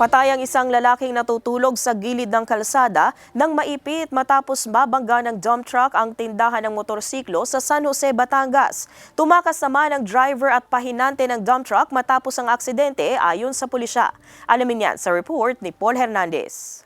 Patay ang isang lalaking natutulog sa gilid ng kalsada nang maipit matapos mabangga ng dump truck ang tindahan ng motorsiklo sa San Jose, Batangas. Tumakas naman ang driver at pahinante ng dump truck matapos ang aksidente ayon sa pulisya. Alamin yan sa report ni Paul Hernandez.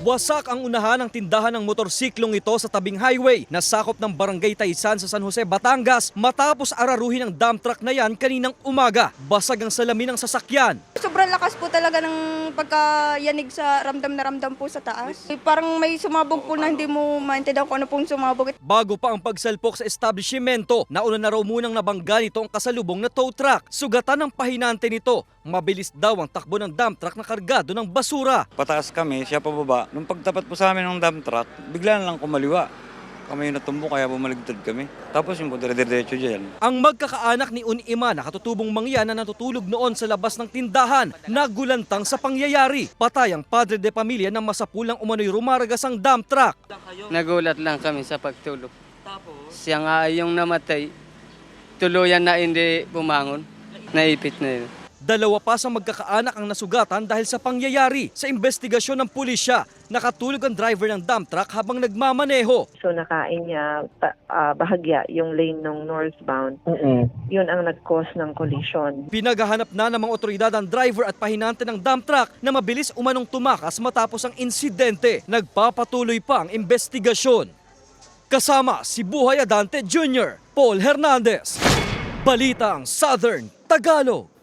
Wasak ang unahan ng tindahan ng motorsiklong ito sa tabing highway na sakop ng Barangay Taysan sa San Jose, Batangas matapos araruhin ng dump truck na yan kaninang umaga. Basag ang salamin ng sasakyan. Sobrang lakas po talaga ng pagkayanig sa ramdam na ramdam po sa taas. Parang may sumabog po na hindi mo maintindihan kung ano pong sumabog. Bago pa ang pagsalpok sa establishmento, nauna na raw munang nabangga nito ang kasalubong na tow truck. Sugatan ng pahinante nito, mabilis daw ang takbo ng dump truck na kargado ng basura. Pataas kami, siya pababa. Nung pagtapat po sa amin ng dump truck, bigla na lang kumaliwa. Kami yung natumbo kaya bumaligtad kami. Tapos yung dire-diretso dyan. Ang magkakaanak ni Unima na katutubong mangyan na natutulog noon sa labas ng tindahan, nagulantang sa pangyayari. Patay ang padre de pamilya na masapulang umano'y rumaragas ang dump truck. Nagulat lang kami sa pagtulog. Siya nga yung namatay, tuluyan na hindi bumangon, naipit na yun. Dalawa pa sa magkakaanak ang nasugatan dahil sa pangyayari. Sa investigasyon ng pulisya, nakatulog ang driver ng dump truck habang nagmamaneho. So nakain niya bahagya yung lane ng northbound. Yun ang nag-cause ng collision. Pinaghahanap na ng mga otoridad ang driver at pahinante ng dump truck na mabilis umanong tumakas matapos ang insidente. Nagpapatuloy pa ang investigasyon. Kasama si Buhay Adante Jr., Paul Hernandez. Balitang Southern Tagalog.